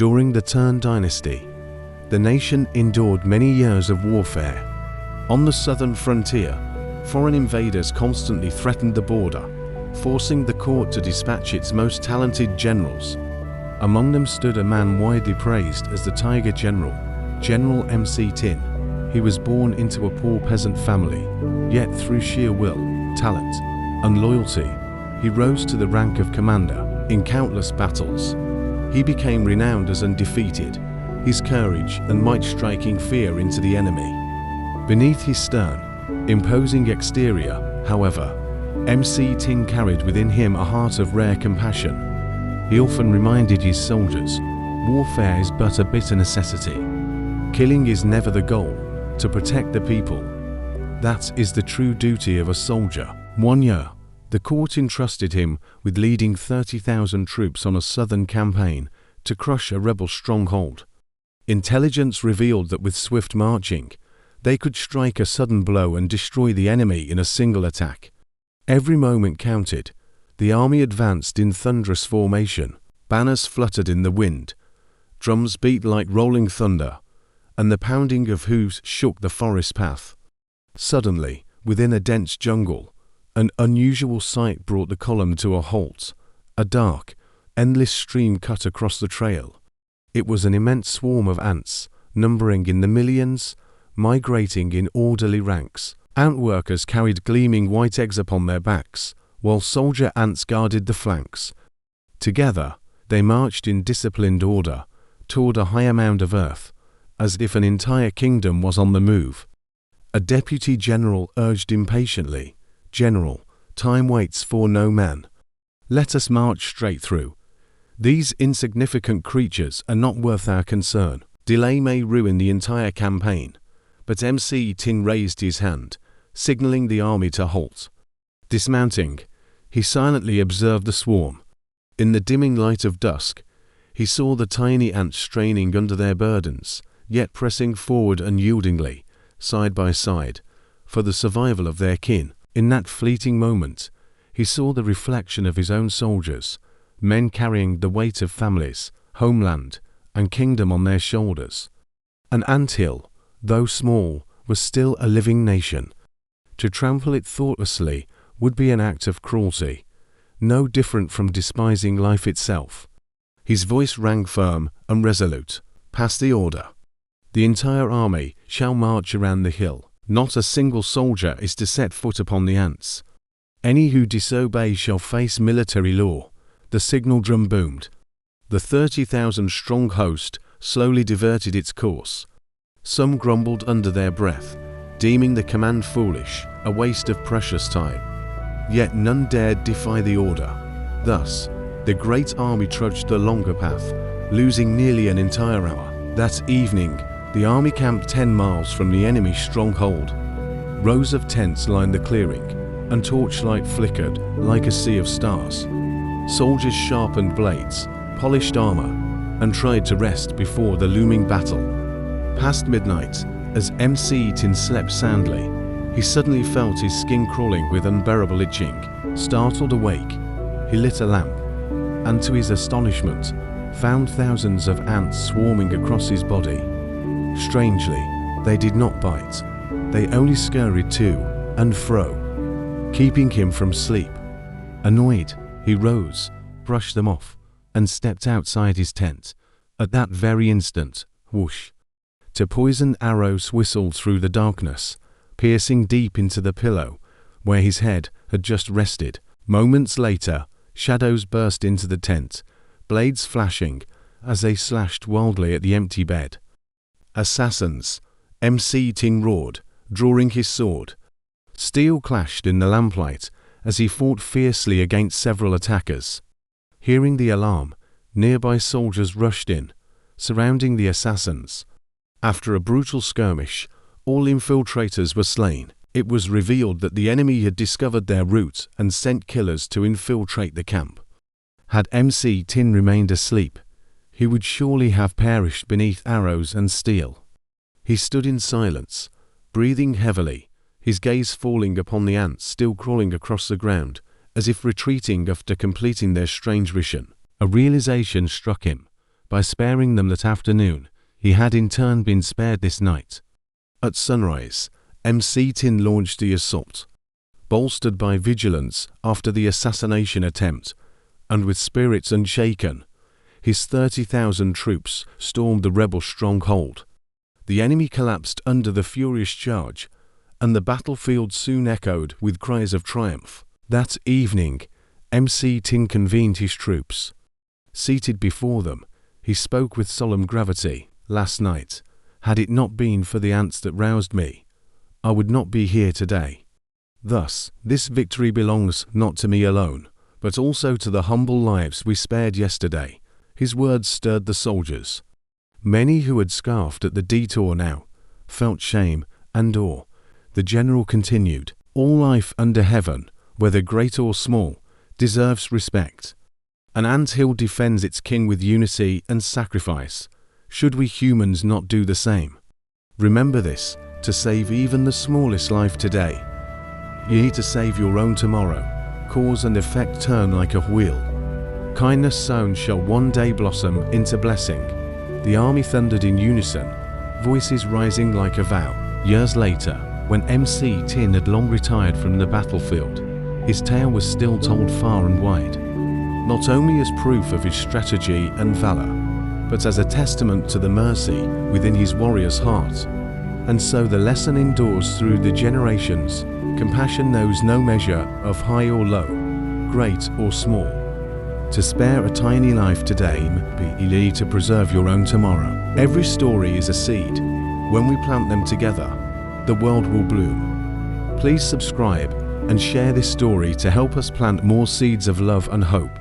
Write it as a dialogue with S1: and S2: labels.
S1: During the Trần Dynasty, the nation endured many years of warfare. On the southern frontier, foreign invaders constantly threatened the border, forcing the court to dispatch its most talented generals. Among them stood a man widely praised as the Tiger General, General Mạc Tín. He was born into a poor peasant family, yet through sheer will, talent, and loyalty, he rose to the rank of commander in countless battles. He became renowned as undefeated, his courage and might striking fear into the enemy. Beneath his stern, imposing exterior, however, Mạc Tín carried within him a heart of rare compassion. He often reminded his soldiers, warfare is but a bitter necessity. Killing is never the goal, to protect the people. That is the true duty of a soldier. One year, the court entrusted him with leading 30,000 troops on a southern campaign to crush a rebel stronghold. Intelligence revealed that with swift marching, they could strike a sudden blow and destroy the enemy in a single attack. Every moment counted. The army advanced in thunderous formation. Banners fluttered in the wind. Drums beat like rolling thunder, and the pounding of hooves shook the forest path. Suddenly, within a dense jungle, an unusual sight brought the column to a halt. A dark, endless stream cut across the trail. It was an immense swarm of ants, numbering in the millions, migrating in orderly ranks. Ant workers carried gleaming white eggs upon their backs, while soldier ants guarded the flanks. Together, they marched in disciplined order toward a higher mound of earth, as if an entire kingdom was on the move. A deputy general urged impatiently, "General, time waits for no man. Let us march straight through. These insignificant creatures are not worth our concern. Delay may ruin the entire campaign." But Mạc Tín raised his hand, signaling the army to halt. Dismounting, he silently observed the swarm. In the dimming light of dusk, he saw the tiny ants straining under their burdens, yet pressing forward unyieldingly, side by side, for the survival of their kin. In that fleeting moment, he saw the reflection of his own soldiers, men carrying the weight of families, homeland, and kingdom on their shoulders. An anthill, though small, was still a living nation. To trample it thoughtlessly would be an act of cruelty, no different from despising life itself. His voice rang firm and resolute. "Pass the order. The entire army shall march around the hill. Not a single soldier is to set foot upon the ants. Any who disobey shall face military law." The signal drum boomed. The 30,000-strong host slowly diverted its course. Some grumbled under their breath, deeming the command foolish, a waste of precious time. Yet none dared defy the order. Thus, the great army trudged the longer path, losing nearly an entire hour. That evening, the army camped 10 miles from the enemy's stronghold. Rows of tents lined the clearing, and torchlight flickered like a sea of stars. Soldiers sharpened blades, polished armor, and tried to rest before the looming battle. Past midnight, as Mạc Tín slept soundly, he suddenly felt his skin crawling with unbearable itching. Startled awake, he lit a lamp, and to his astonishment, found thousands of ants swarming across his body. Strangely, they did not bite. They only scurried to and fro, keeping him from sleep. Annoyed, he rose, brushed them off, and stepped outside his tent. At that very instant, whoosh! Two poisoned arrows whistled through the darkness, piercing deep into the pillow where his head had just rested. Moments later, shadows burst into the tent, blades flashing as they slashed wildly at the empty bed. "Assassins!" Mạc Tín roared, drawing his sword. Steel clashed in the lamplight as he fought fiercely against several attackers. Hearing the alarm, nearby soldiers rushed in, surrounding the assassins. After a brutal skirmish, all infiltrators were slain. It was revealed that the enemy had discovered their route and sent killers to infiltrate the camp. Had Mạc Tín remained asleep, he would surely have perished beneath arrows and steel. He stood in silence, breathing heavily, his gaze falling upon the ants still crawling across the ground, as if retreating after completing their strange mission. A realization struck him. By sparing them that afternoon, he had in turn been spared this night. At sunrise, MC Tin launched the assault. Bolstered by vigilance after the assassination attempt, and with spirits unshaken, his 30,000 troops stormed the rebel stronghold. The enemy collapsed under the furious charge, and the battlefield soon echoed with cries of triumph. That evening, MC Tin convened his troops. Seated before them, he spoke with solemn gravity. Last night, had it not been for the ants that roused me, I would not be here today. Thus, this victory belongs not to me alone, but also to the humble lives we spared yesterday. His words stirred the soldiers. Many who had scoffed at the detour now felt shame and awe. The general continued, "All life under heaven, whether great or small, deserves respect. An anthill defends its king with unity and sacrifice. Should we humans not do the same? Remember this, to save even the smallest life today, you need to save your own tomorrow. Cause and effect turn like a wheel. Kindness sown shall one day blossom into blessing." The army thundered in unison, voices rising like a vow. Years later, when MC Tin had long retired from the battlefield, his tale was still told far and wide, not only as proof of his strategy and valor, but as a testament to the mercy within his warrior's heart. And so the lesson endures through the generations. Compassion knows no measure of high or low, great or small. To spare a tiny life today may be to preserve your own tomorrow. Every story is a seed. When we plant them together, the world will bloom. Please subscribe and share this story to help us plant more seeds of love and hope.